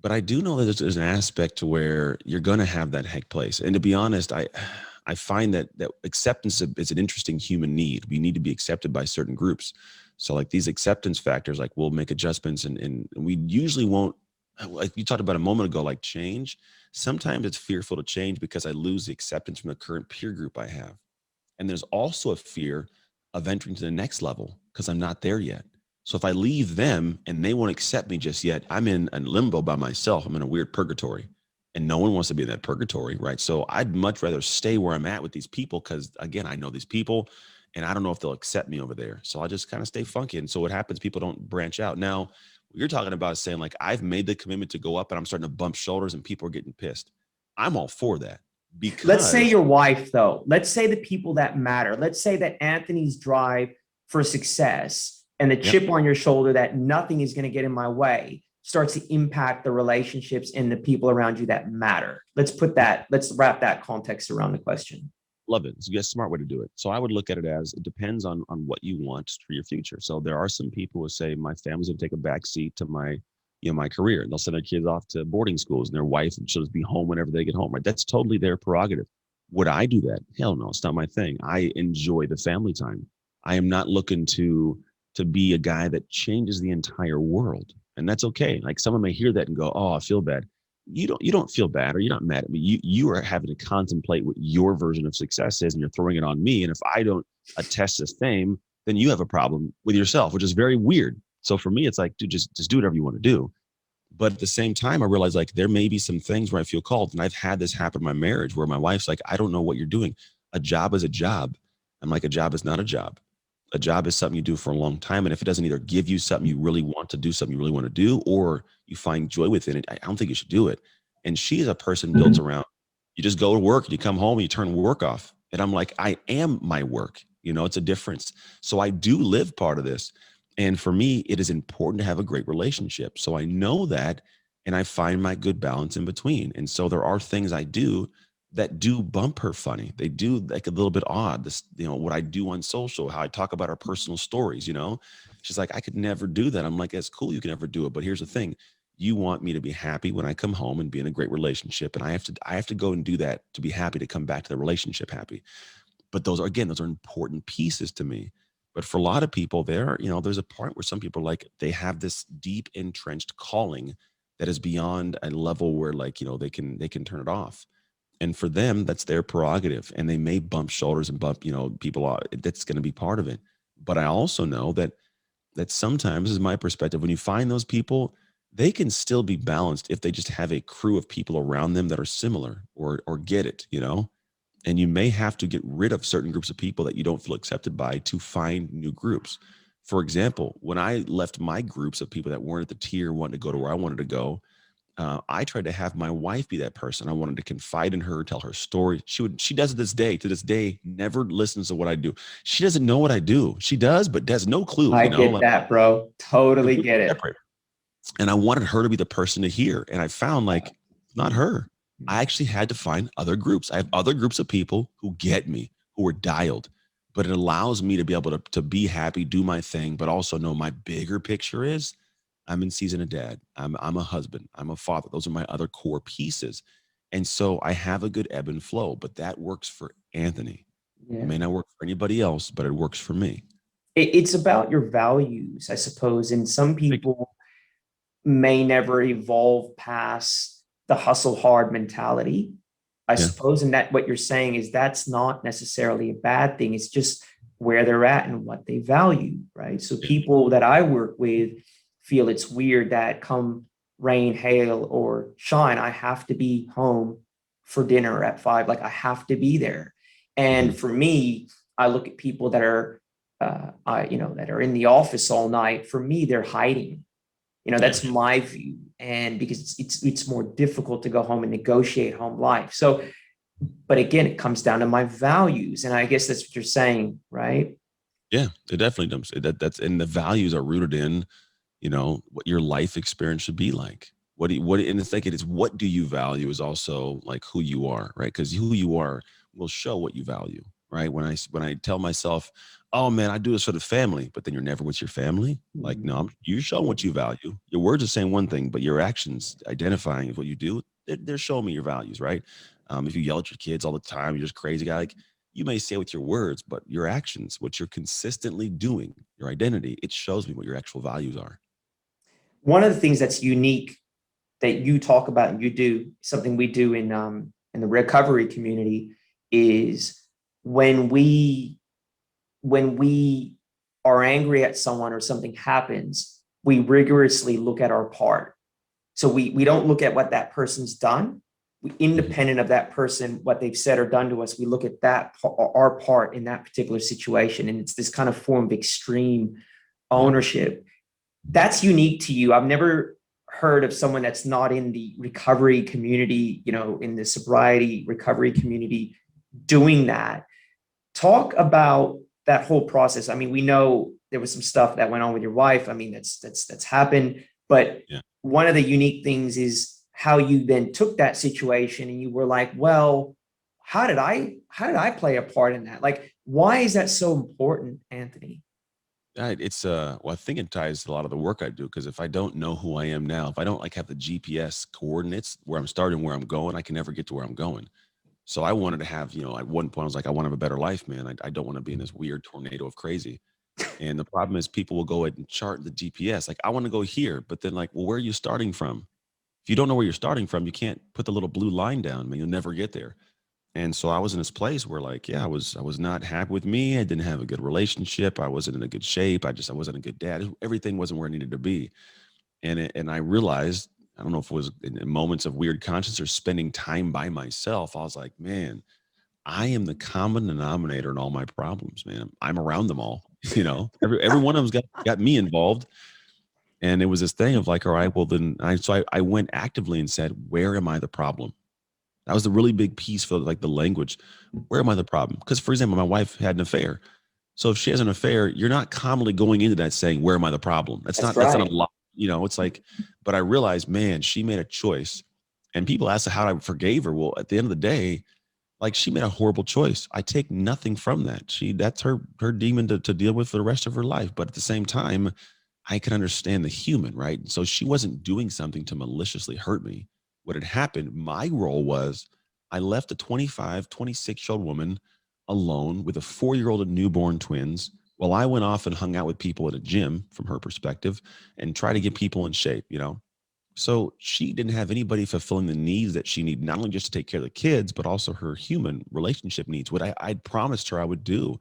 But I do know that there's an aspect to where you're going to have that heck place. And to be honest, I find that acceptance is an interesting human need. We need to be accepted by certain groups. So like these acceptance factors, like we'll make adjustments and we usually won't, like you talked about a moment ago, like change. Sometimes it's fearful to change because I lose the acceptance from the current peer group I have. And there's also a fear of entering to the next level because I'm not there yet. So if I leave them and they won't accept me just yet, I'm in a limbo by myself. I'm in a weird purgatory and no one wants to be in that purgatory, right? So I'd much rather stay where I'm at with these people because, again, I know these people and I don't know if they'll accept me over there. So I'll just kind of stay funky. And so what happens, people don't branch out. Now, what you're talking about is saying like, I've made the commitment to go up and I'm starting to bump shoulders and people are getting pissed. I'm all for that. Because let's say your wife, though, let's say the people that matter, let's say that Anthony's drive for success and the chip on your shoulder that nothing is going to get in my way starts to impact the relationships and the people around you that matter. Let's wrap that context around the question. Love it. It's a smart way to do it. So I would look at it as it depends on what you want for your future. So there are some people who say my family's going to take a back seat to my career, and they'll send their kids off to boarding schools and their wife and she'll just be home whenever they get home, right? That's totally their prerogative. Would I do that? Hell no, it's not my thing. I enjoy the family time. I am not looking to be a guy that changes the entire world. And that's okay. Like someone may hear that and go, oh, I feel bad. You don't feel bad, or you're not mad at me. You are having to contemplate what your version of success is and you're throwing it on me. And if I don't attest the same, then you have a problem with yourself, which is very weird. So for me, it's like, dude, just do whatever you want to do. But at the same time, I realize like there may be some things where I feel called. And I've had this happen in my marriage where my wife's like, I don't know what you're doing. A job is a job. I'm like, a job is not a job. A job is something you do for a long time. And if it doesn't either give you something you really want to do, something you really want to do, or you find joy within it, I don't think you should do it. And she is a person built around, you just go to work and you come home and you turn work off. And I'm like, I am my work. It's a difference. So I do live part of this. And for me, it is important to have a great relationship. So I know that, and I find my good balance in between. And so there are things I do that do bump her funny. They do like a little bit odd. This, what I do on social, how I talk about our personal stories. She's like, I could never do that. I'm like, that's cool. You can never do it. But here's the thing. You want me to be happy when I come home and be in a great relationship. And I have to go and do that to be happy, to come back to the relationship happy. But those are important pieces to me. But for a lot of people there's a part where some people they have this deep entrenched calling that is beyond a level where they can turn it off. And for them, that's their prerogative. And they may bump shoulders and bump, people out. That's going to be part of it. But I also know that sometimes, is my perspective, when you find those people, they can still be balanced if they just have a crew of people around them that are similar or get it. And you may have to get rid of certain groups of people that you don't feel accepted by to find new groups. For example, when I left my groups of people that weren't at the tier, wanted to go to where I wanted to go, I tried to have my wife be that person. I wanted to confide in her, tell her story. She does it to this day, never listens to what I do. She doesn't know what I do. She does, but has no clue, I get like that, bro. Totally completely get it. separate. And I wanted her to be the person to hear. And I found not her. I actually had to find other groups. I have other groups of people who get me, who are dialed, but it allows me to be able to be happy, do my thing, but also know my bigger picture is I'm in season of dad. I'm a husband. I'm a father. Those are my other core pieces. And so I have a good ebb and flow, but that works for Anthony. It Yeah. may not work for anybody else, but it works for me. It's about your values, I suppose. And some people may never evolve past the hustle hard mentality, I Yeah. suppose. And that what you're saying is that's not necessarily a bad thing. It's just where they're at and what they value, right? So Yeah. people that I work with feel it's weird that come rain, hail, or shine, I have to be home for dinner at 5. Like I have to be there. And Mhm. for me, I look at people that are that are in the office all night. For me, they're hiding. Yeah. That's my view. And because it's more difficult to go home and negotiate home life. So, but again, it comes down to my values. And I guess that's what you're saying, right? Yeah. It definitely does. That's, and the values are rooted in what your life experience should be like. And it's like, what do you value is also like who you are, right? Because who you are will show what you value, right? When I tell myself, oh man, I do this for the family, but then you're never with your family. Like, no, you're showing what you value. Your words are saying one thing, but your actions identifying what you do, they're showing me your values, right? If you yell at your kids all the time, you're just crazy guy. Like, you may say with your words, but your actions, what you're consistently doing, your identity, it shows me what your actual values are. One of the things that's unique that you talk about and you do, something we do in the recovery community, is when we when we are angry at someone or something happens, we rigorously look at our part. So we don't look at what that person's done. We, Mhm. independent of that person, what they've said or done to us, we look at that our part in that particular situation, and it's this kind of form of extreme Yeah. ownership. That's unique to you. I've never heard of someone that's not in the recovery community, in the sobriety recovery community, doing that. Talk about that whole process. I mean, we know there was some stuff that went on with your wife. I mean, that's happened. But Yeah. one of the unique things is how you then took that situation and you were like, well, how did I play a part in that? Like, why is that so important, Anthony? It's well, I think it ties to a lot of the work I do, because if I don't know who I am now, if I don't have the GPS coordinates where I'm starting, where I'm going, I can never get to where I'm going. So I wanted to have, at one point I was like, I want to have a better life, man. I don't want to be in this weird tornado of crazy. And the problem is people will go ahead and chart the GPS. Like, I want to go here, but then like, well, where are you starting from? If you don't know where you're starting from, you can't put the little blue line down, man. You'll never get there. And so I was in this place where like, yeah, I was not happy with me. I didn't have a good relationship. I wasn't in a good shape. I wasn't a good dad. Everything wasn't where it needed to be. And I realized, I don't know if it was in moments of weird conscience or spending time by myself, I was like, man, I am the common denominator in all my problems, man. I'm around them all. Every one of them's got me involved. And it was this thing of like, all right, well then I went actively and said, where am I the problem? That was the really big piece for like the language. Where am I the problem? Because for example, my wife had an affair. So if she has an affair, you're not commonly going into that saying, where am I the problem? That's That's not right. a lot, it's like, but I realized, man, she made a choice. And people ask how I forgave her. Well, at the end of the day, like she made a horrible choice. I take nothing from that. That's her demon to deal with for the rest of her life. But at the same time, I can understand the human, right? So she wasn't doing something to maliciously hurt me. What had happened, my role was I left a 25, 26-year-old woman alone with a 4-year-old and newborn twins while I went off and hung out with people at a gym from her perspective and try to get people in shape. So she didn't have anybody fulfilling the needs that she needed, not only just to take care of the kids, but also her human relationship needs. What I'd promised her I would do,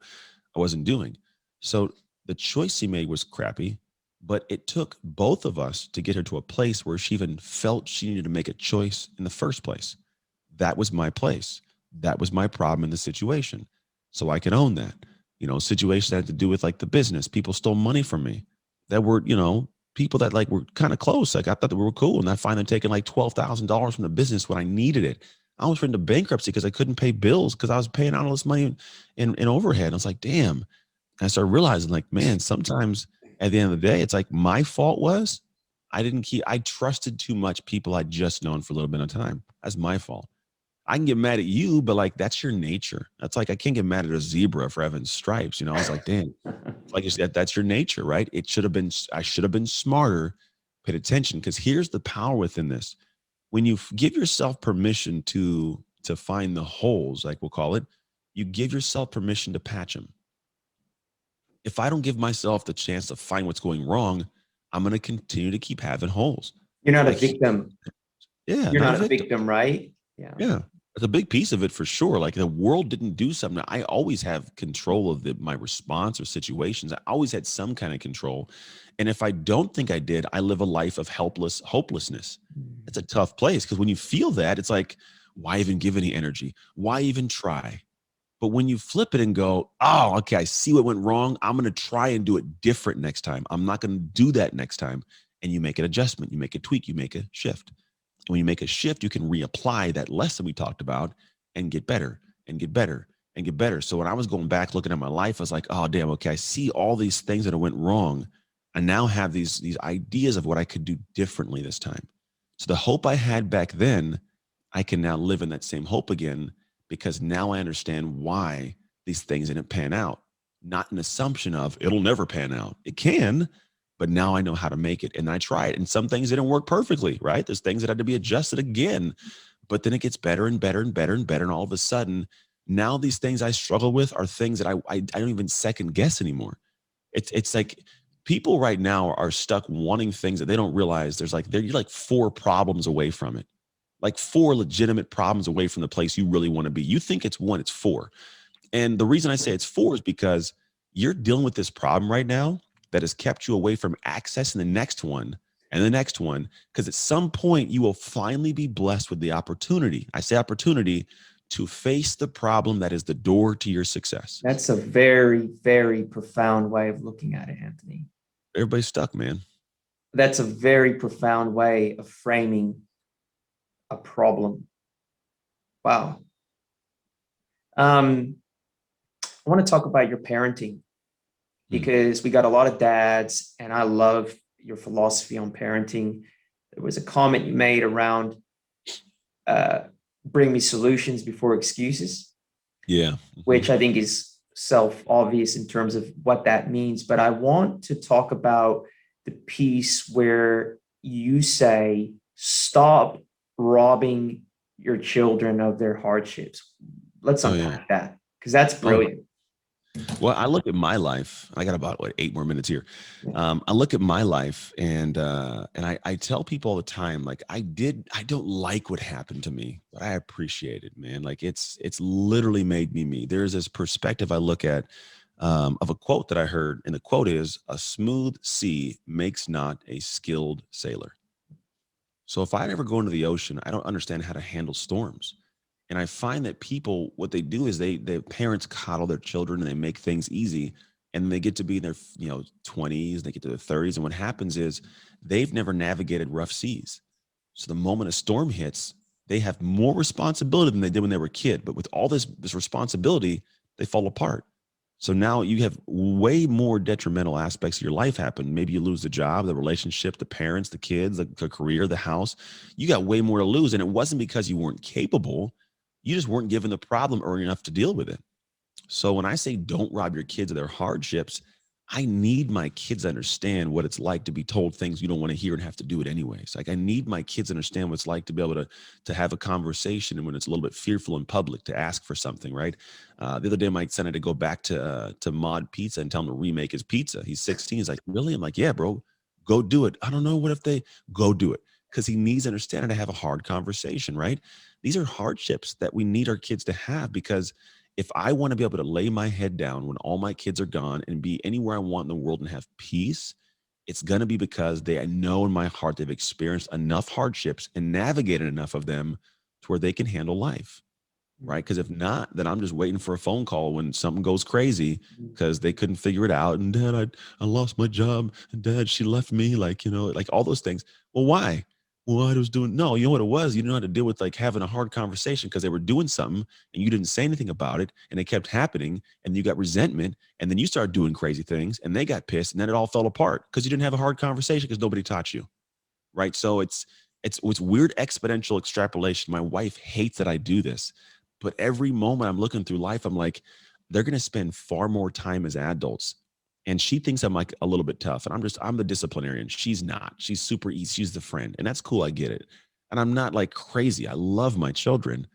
I wasn't doing. So the choice he made was crappy, but it took both of us to get her to a place where she even felt she needed to make a choice in the first place. That was my place. That was my problem in the situation. So I can own that. Situations that had to do with like the business. People stole money from me that were, people that like were kind of close. Like I thought that we were cool. And I find them taking like $12,000 from the business when I needed it. I was into bankruptcy because I couldn't pay bills because I was paying out all this money in overhead. I was like, damn. And I started realizing, like, man, sometimes at the end of the day, it's like my fault was I trusted too much people I'd just known for a little bit of time. That's my fault. I can get mad at you, but like that's your nature. That's like I can't get mad at a zebra for having stripes. I was like, damn, like you said, that's your nature, right? I should have been smarter, paid attention. Because here's the power within this. When you give yourself permission to find the holes, like we'll call it, you give yourself permission to patch them. If I don't give myself the chance to find what's going wrong, I'm going to continue to keep having holes. You're not a Like, victim. yeah, You're not a not a victim. victim, right? Yeah. Yeah. That's a big piece of it for sure. Like the world didn't do something. I always have control of my response or situations. I always had some kind of control. And if I don't think I did, I live a life of hopelessness. It's a tough place because when you feel that, it's like, why even give any energy? Why even try? But when you flip it and go, oh, okay, I see what went wrong. I'm going to try and do it different next time. I'm not going to do that next time. And you make an adjustment, you make a tweak, you make a shift. When you make a shift, you can reapply that lesson we talked about and get better and get better and get better. So when I was going back looking at my life, I was like, oh damn, okay, I see all these things that went wrong. I now have these ideas of what I could do differently this time. So the hope I had back then, I can now live in that same hope again because now I understand why these things didn't pan out. Not an assumption of it'll never pan out. It can, but now I know how to make it and I tried. And some things didn't work perfectly, right? There's things that had to be adjusted again, but then it gets better and better and better and better. And all of a sudden, now these things I struggle with are things that I don't even second guess anymore. It's like people right now are stuck wanting things that they don't realize you're like 4 problems away from it. Like 4 legitimate problems away from the place you really want to be. You think it's 1, it's 4. And the reason I say it's 4 is because you're dealing with this problem right now that has kept you away from accessing the next one and the next one. Because at some point, you will finally be blessed with the opportunity. I say opportunity to face the problem that is the door to your success. That's a very, very profound way of looking at it, Anthony. Everybody's stuck, man. That's a very profound way of framing a problem. Wow. I want to talk about your parenting because we got a lot of dads, and I love your philosophy on parenting. There was a comment you made around bring me solutions before excuses. Yeah. Which I think is self-obvious in terms of what that means. But I want to talk about the piece where you say, stop robbing your children of their hardships. Let's unpack that, because that's brilliant. Well, I look at my life. I got about 8 more minutes here. I look at my life, and I tell people all the time, like I don't like what happened to me, but I appreciate it, man. Like it's literally made me. There's this perspective I look at of a quote that I heard, and the quote is, "A smooth sea makes not a skilled sailor." So if I ever go into the ocean, I don't understand how to handle storms. And I find that people, what they do is their parents coddle their children and they make things easy. and they get to be in their 20s, they get to their 30s, and what happens is they've never navigated rough seas. So the moment a storm hits, they have more responsibility than they did when they were a kid. But with all this responsibility, they fall apart. So now you have way more detrimental aspects of your life happen. Maybe you lose the job, the relationship, the parents, the kids, the career, the house. You got way more to lose. And it wasn't because you weren't capable. You just weren't given the problem early enough to deal with it. So when I say don't rob your kids of their hardships, I need my kids to understand what it's like to be told things you don't want to hear and have to do it anyways. Like I need my kids to understand what it's like to be able to have a conversation and when it's a little bit fearful in public to ask for something, right? The other day, my son had to go back to Mod Pizza and tell him to remake his pizza. He's 16. He's like, really? I'm like, yeah, bro, go do it. I don't know. What if they go do it? Because he needs to understand how to have a hard conversation, right? These are hardships that we need our kids to have because if I want to be able to lay my head down when all my kids are gone and be anywhere I want in the world and have peace, it's going to be because I know in my heart they've experienced enough hardships and navigated enough of them to where they can handle life, right? Because if not, then I'm just waiting for a phone call when something goes crazy because they couldn't figure it out. And dad, I lost my job. And dad, she left me. Like, like all those things. Well, why? Well, I was doing, no, you know what it was? You didn't know how to deal with like having a hard conversation because they were doing something and you didn't say anything about it and it kept happening and you got resentment and then you started doing crazy things and they got pissed and then it all fell apart because you didn't have a hard conversation because nobody taught you. Right. So it's weird exponential extrapolation. My wife hates that I do this, but every moment I'm looking through life, I'm like, they're going to spend far more time as adults. And she thinks I'm like a little bit tough. And I'm the disciplinarian. She's not. She's super easy. She's the friend. And that's cool. I get it. And I'm not like crazy. I love my children.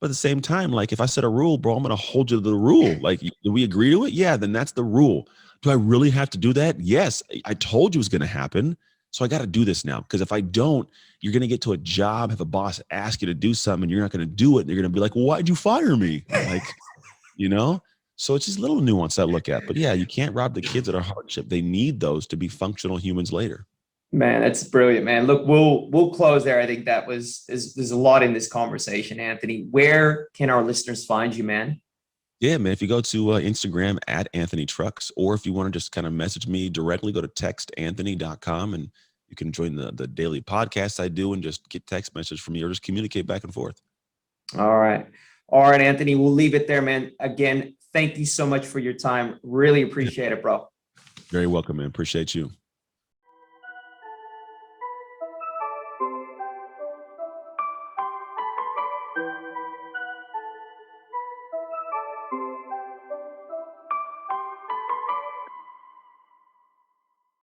But at the same time, like if I set a rule, bro, I'm going to hold you to the rule. Like, do we agree to it? Yeah, then that's the rule. Do I really have to do that? Yes. I told you it was going to happen. So I got to do this now. Because if I don't, you're going to get to a job, have a boss ask you to do something, and you're not going to do it. And you're going to be like, well, why'd you fire me? Like, you know? So it's just little nuance I look at. But yeah, you can't rob the kids of their hardship. They need those to be functional humans later. Man, that's brilliant, man. Look, we'll close there. I think that there's a lot in this conversation, Anthony. Where can our listeners find you, man? Yeah, man. If you go to Instagram at Anthony Trucks, or if you want to just kind of message me directly, go to textanthony.com and you can join the daily podcast I do and just get text message from me or just communicate back and forth. All right. All right, Anthony, we'll leave it there, man. Again, thank you so much for your time. Really appreciate it, bro. Very welcome, man. Appreciate you.